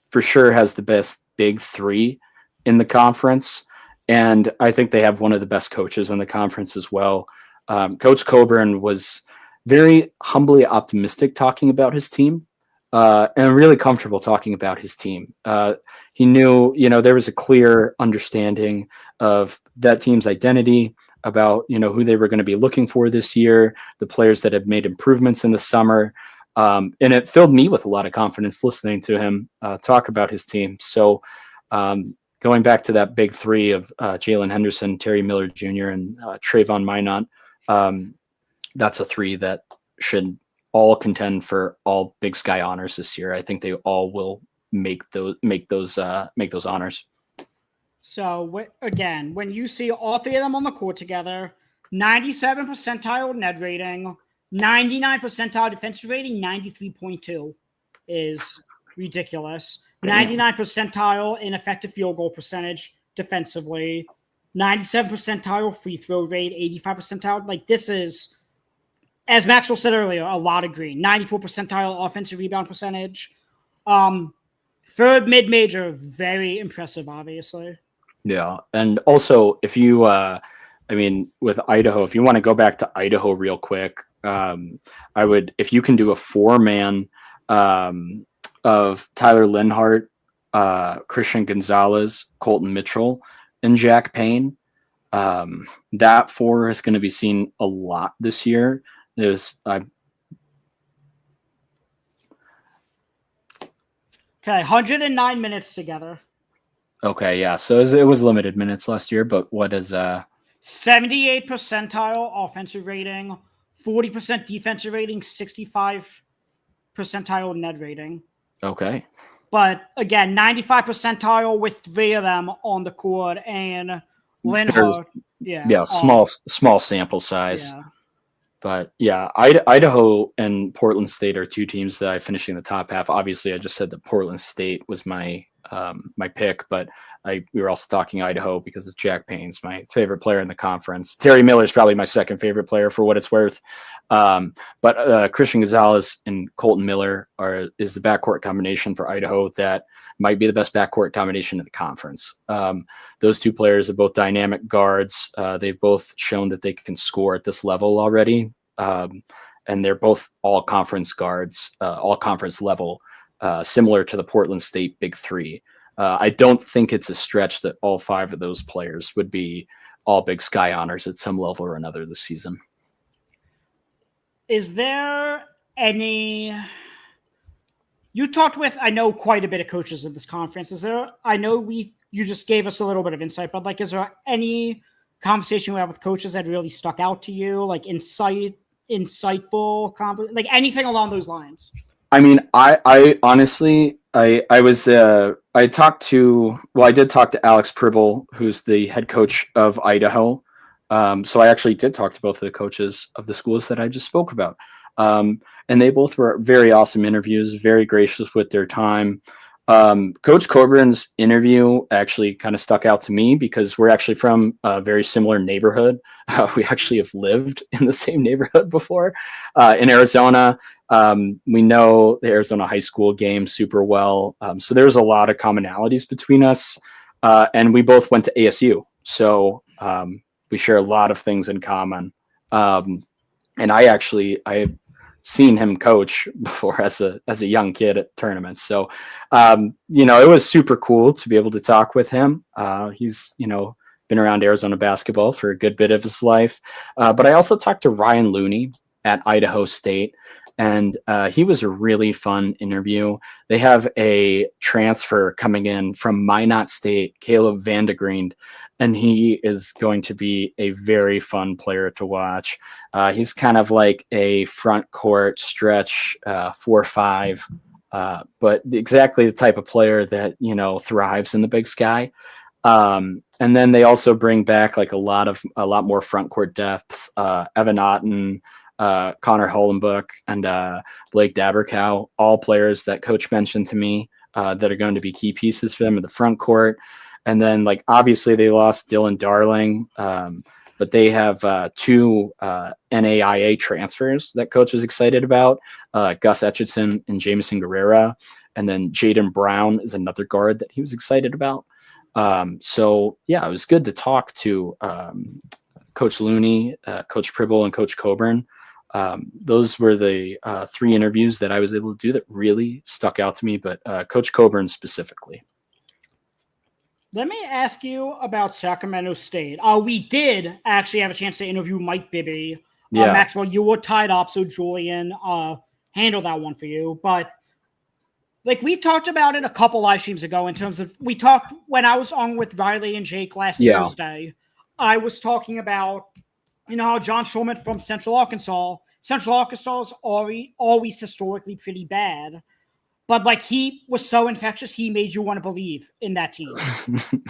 for sure has the best big three in the conference. And I think they have one of the best coaches in the conference as well. Coach Coburn was very humbly optimistic talking about his team and really comfortable talking about his team. He knew, there was a clear understanding of that team's identity, about, who they were going to be looking for this year, the players that had made improvements in the summer. And it filled me with a lot of confidence listening to him talk about his team. So going back to that big three of Jalen Henderson, Terry Miller Jr., and Trayvon Minot, that's a three that should all contend for all Big Sky honors this year. I think they all will make those honors. So again, when you see all three of them on the court together, 97 percentile net rating, 99 percentile defensive rating, 93.2 is ridiculous. 99 percentile in effective field goal percentage defensively, 97 percentile free throw rate, 85 percentile. Like this is, as Maxwell said earlier, a lot of green. 94 percentile offensive rebound percentage. Third mid-major, very impressive, obviously. Yeah. And also, if you, with Idaho, if you want to go back to Idaho real quick, I would, if you can do a 4-man of Tyler Linhart, Christian Gonzalez, Colton Mitchell, and Jack Payne, that 4 is going to be seen a lot this year. Okay, 109 minutes together. Okay, yeah. So it was limited minutes last year, but what is 78 percentile offensive rating, 40% defensive rating, 65 percentile net rating. Okay. But again, 95 percentile with 3 of them on the court, and Linhart. Small sample size. Yeah. But yeah, Idaho and Portland State are two teams that I finished in the top half. Obviously, I just said that Portland State was my pick, but we were also talking Idaho because it's Jack Payne's my favorite player in the conference. Terry Miller is probably my second favorite player for what it's worth. But Christian Gonzalez and Colton Miller is the backcourt combination for Idaho that might be the best backcourt combination in the conference. Those two players are both dynamic guards. They've both shown that they can score at this level already. And they're both all conference guards, all conference level, similar to the Portland State Big Three. I don't think it's a stretch that all 5 of those players would be all Big Sky honors at some level or another this season. Is there any? You talked with, I know, quite a bit of coaches in this conference. Is there? I know you just gave us a little bit of insight, but like, is there any conversation you have with coaches that really stuck out to you, like insightful, like anything along those lines? I mean, I honestly, I did talk to Alex Pribble, who's the head coach of Idaho. So I actually did talk to both of the coaches of the schools that I just spoke about. And they both were very awesome interviews, very gracious with their time. Coach Coburn's interview actually kind of stuck out to me because we're actually from a very similar neighborhood. We actually have lived in the same neighborhood before in Arizona. We know the Arizona high school game super well. So there's a lot of commonalities between us. And we both went to ASU. So we share a lot of things in common. And I've seen him coach before as a young kid at tournaments. So, it was super cool to be able to talk with him. He's, been around Arizona basketball for a good bit of his life. But I also talked to Ryan Looney at Idaho State, and he was a really fun interview. They have a transfer coming in from Minot State, Caleb Vandegriend, and he is going to be a very fun player to watch. He's kind of like a front court stretch 4-5, but exactly the type of player that, thrives in the Big Sky. And then they also bring back like a lot more front court depth. Evan Otten, Connor Hollenbuck, and Blake Dabercow, all players that coach mentioned to me that are going to be key pieces for them in the front court. And then, like, obviously they lost Dylan Darling, but they have two NAIA transfers that coach is excited about, Gus Etchison and Jameson Guerrera. And then Jaden Brown is another guard that he was excited about. So, yeah, it was good to talk to Coach Looney, Coach Pribble, and Coach Coburn. Those were the three interviews that I was able to do that really stuck out to me, but Coach Coburn specifically. Let me ask you about Sacramento State. We did actually have a chance to interview Mike Bibby. Yeah. Maxwell, you were tied up, so Julian handled that one for you. But like we talked about it a couple live streams ago in terms of we talked when I was on with Riley and Jake last Thursday. I was talking about, how John Schulman from Central Arkansas is always historically pretty bad. But like he was so infectious, he made you want to believe in that team.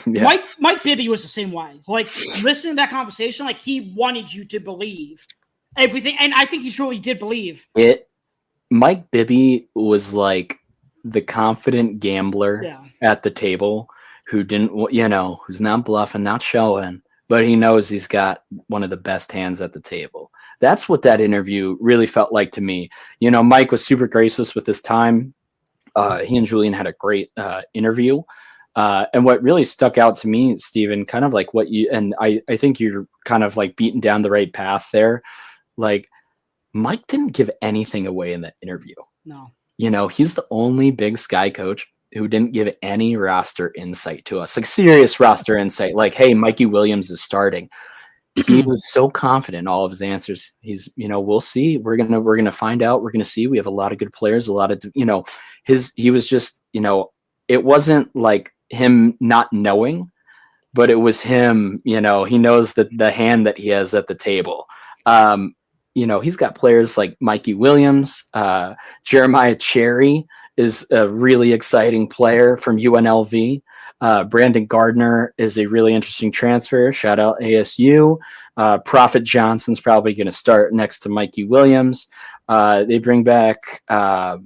Yeah. Mike Bibby was the same way. Like listening to that conversation, like he wanted you to believe everything, and I think he truly did believe it. Mike Bibby was like the confident gambler at the table who didn't, who's not bluffing, not showing, but he knows he's got one of the best hands at the table. That's what that interview really felt like to me. Mike was super gracious with his time. He and Julian had a great interview. And what really stuck out to me, Steven, kind of like I think you're kind of like beating down the right path there. Like Mike didn't give anything away in that interview. No. He's the only Big Sky coach who didn't give any roster insight to us, like serious roster insight. Like, hey, Mikey Williams is starting. He was so confident in all of his answers. He's, we'll see. We're gonna find out. We're gonna see. We have a lot of good players. A lot of, he was just, it wasn't like him not knowing, but it was him. He knows that the hand that he has at the table. He's got players like Mikey Williams, Jeremiah Cherry is a really exciting player from UNLV. Brandon Gardner is a really interesting transfer. Shout out ASU. Prophet Johnson's probably going to start next to Mikey Williams. They bring back, I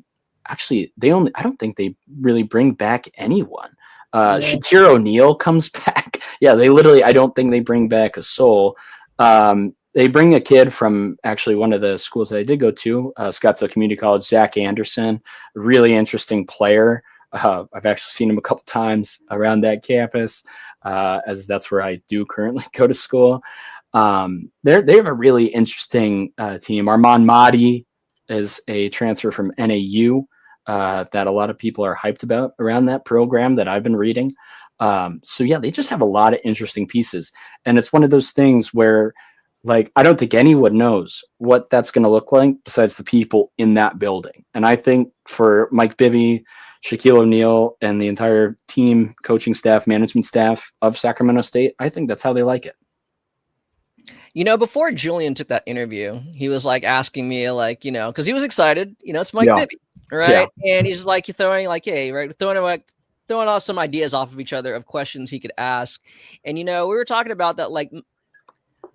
don't think they really bring back anyone. Shakir O'Neal comes back. Yeah, I don't think they bring back a soul. They bring a kid from actually one of the schools that I did go to, Scottsdale Community College, Zach Anderson, a really interesting player. I've actually seen him a couple times around that campus, as that's where I do currently go to school. They have a really interesting team. Armand Mahdi is a transfer from NAU. that a lot of people are hyped about around that program that I've been reading. So yeah, they just have a lot of interesting pieces, and it's one of those things where, like, I don't think anyone knows what that's going to look like besides the people in that building. And I think for Mike Bibby, Shaquille O'Neal, and the entire team, coaching staff, management staff of Sacramento State, I think that's how they like it. You know, before Julian took that interview, he was like asking me, like, you know, because he was excited. You know, it's Mike Bibby, right? And he's like, you're throwing like, hey, right, throwing out some ideas off of each other of questions he could ask. And you know, we were talking about that, like,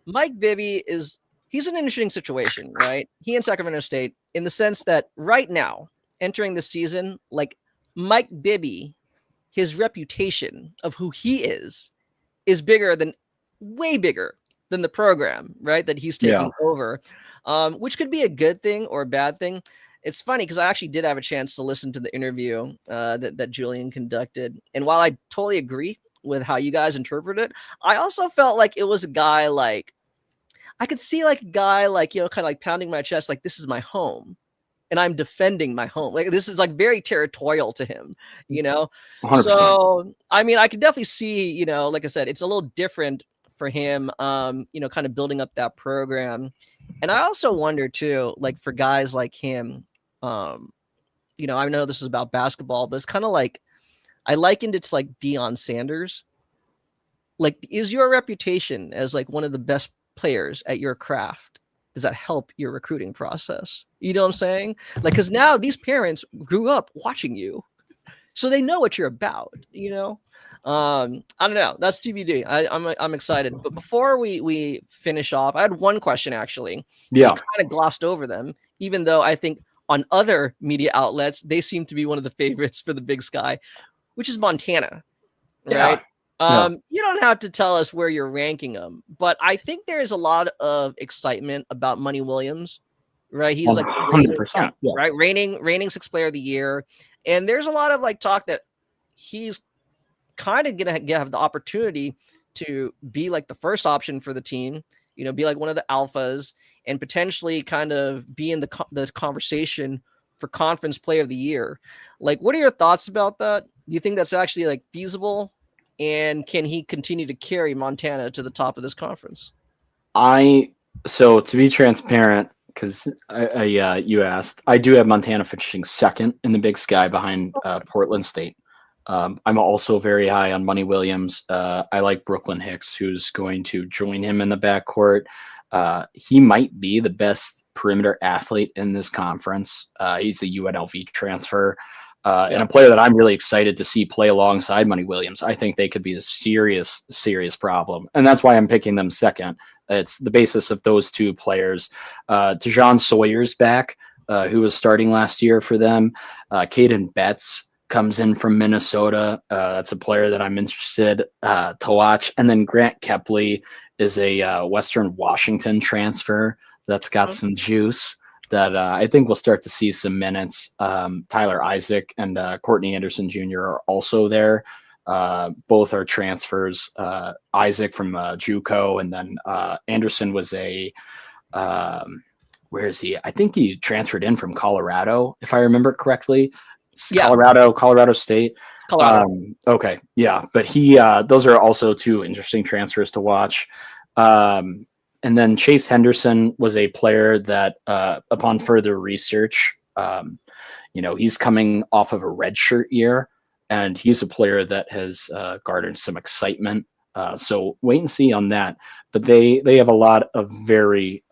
Mike Bibby he's an interesting situation, right? He and Sacramento State, in the sense that right now, entering the season, like, Mike Bibby, his reputation of who he is way bigger than the program, right? That he's taking over, which could be a good thing or a bad thing. It's funny because I actually did have a chance to listen to the interview that Julian conducted. And while I totally agree with how you guys interpret it, I also felt like it was a guy, like, I could see like a guy, like, you know, kind of like pounding my chest, like, this is my home and I'm defending my home. Like, this is like very territorial to him, you know? 100%. So, I mean, I could definitely see, you know, like I said, it's a little different for him, you know, kind of building up that program. And I also wonder too, like, for guys like him, you know, I know this is about basketball, but it's kind of like, I likened it to like Deion Sanders. Like, is your reputation as like one of the best players at your craft, does that help your recruiting process? You know what I'm saying? Like, because now these parents grew up watching you, so they know what you're about, you know? I don't know. That's TBD. I'm excited. But before we finish off, I had one question actually. Yeah. You kind of glossed over them, even though I think on other media outlets, they seem to be one of the favorites for the Big Sky, which is Montana, right? You don't have to tell us where you're ranking them, but I think there's a lot of excitement about Money Williams, right? He's like 100%, right? Reigning sixth player of the year. And there's a lot of like talk that he's kind of going to have the opportunity to be like the first option for the team, you know, be like one of the alphas and potentially kind of be in the conversation for conference player of the year. Like, what are your thoughts about that? Do you think that's actually like feasible? And can he continue to carry Montana to the top of this conference? So to be transparent, because you asked, I do have Montana finishing second in the Big Sky behind Portland State. I'm also very high on Money Williams. I like Brooklyn Hicks, who's going to join him in the backcourt. He might be the best perimeter athlete in this conference. He's a UNLV transfer. And a player that I'm really excited to see play alongside Money Williams. I think they could be a serious problem. And that's why I'm picking them second. It's the basis of those two players. Tejan Sawyer's back, who was starting last year for them. Caden Betts comes in from Minnesota. That's a player that I'm interested to watch. And then Grant Kepley is a Western Washington transfer that's got some juice that I think we'll start to see some minutes. Tyler Isaac and Courtney Anderson Jr. are also there. Both are transfers. Isaac from JUCO, and then Anderson was where is he? I think he transferred in from Colorado, if I remember correctly. Yeah. Colorado State. Colorado. Okay, yeah, but those are also two interesting transfers to watch. And then Chase Henderson was a player that, upon further research, he's coming off of a redshirt year, and he's a player that has garnered some excitement. So wait and see on that. But they have a lot of very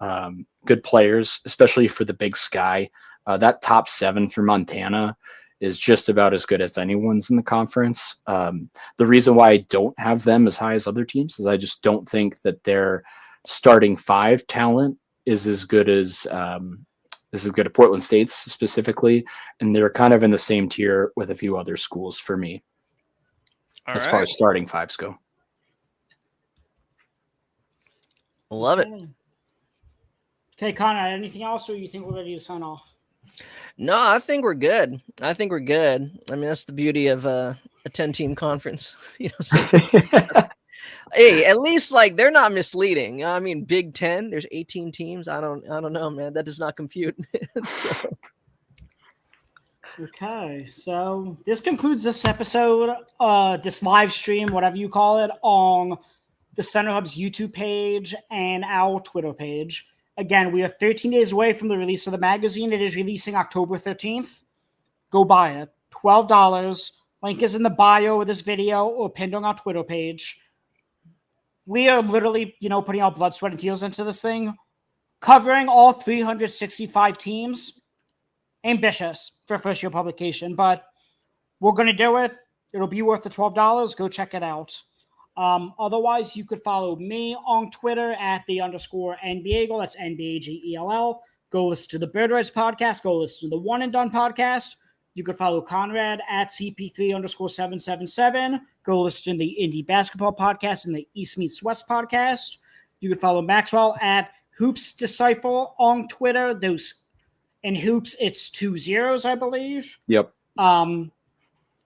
good players, especially for the Big Sky. That top 7 for Montana is just about as good as anyone's in the conference. The reason why I don't have them as high as other teams is I just don't think that their starting 5 talent is as good as Portland State's specifically, and they're kind of in the same tier with a few other schools for me as far as starting 5s go. Love it. Okay, Connor, anything else, or you think we're ready to sign off? No, I think we're good. I mean, that's the beauty of a 10-team conference. Hey, at least like they're not misleading. I mean, Big 10, there's 18 teams. I don't know, man. That does not compute. Okay, so this concludes this episode, this live stream, whatever you call it, on the Center Hub's YouTube page and our Twitter page. Again, we are 13 days away from the release of the magazine. It is releasing October 13th. Go buy it. $12. Link is in the bio of this video or pinned on our Twitter page. We are literally, putting our blood, sweat, and tears into this thing, covering all 365 teams. Ambitious for first year publication, but we're going to do it. It'll be worth the $12. Go check it out. Otherwise, you could follow me on Twitter at @the_NBAGEL. That's NBAGELL. Go listen to the Bird Rights podcast. Go listen to the One and Done podcast. You could follow Conrad at CP3_777. Go listen to the Indie Basketball podcast and the East Meets West podcast. You could follow Maxwell at Hoops Disciple on Twitter. In Hoops, it's 2 zeros, I believe. Yep.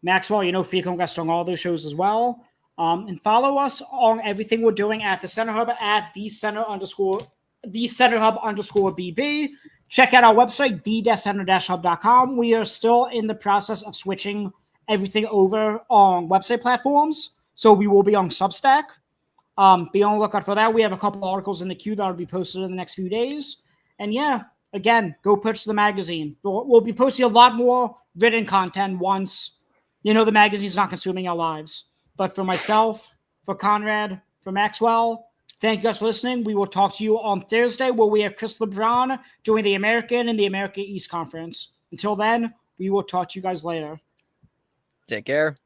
Maxwell, Fico guest on all those shows as well. And follow us on everything we're doing at the Center Hub at the Center Hub_BB. Check out our website, the-center-hub.com. We are still in the process of switching everything over on website platforms, so we will be on Substack. Be on the lookout for that. We have a couple articles in the queue that will be posted in the next few days. And yeah, again, go purchase the magazine. We'll be posting a lot more written content once, the magazine's not consuming our lives. But for myself, for Conrad, for Maxwell, thank you guys for listening. We will talk to you on Thursday where we have Chris LeBron doing the American and the America East Conference. Until then, we will talk to you guys later. Take care.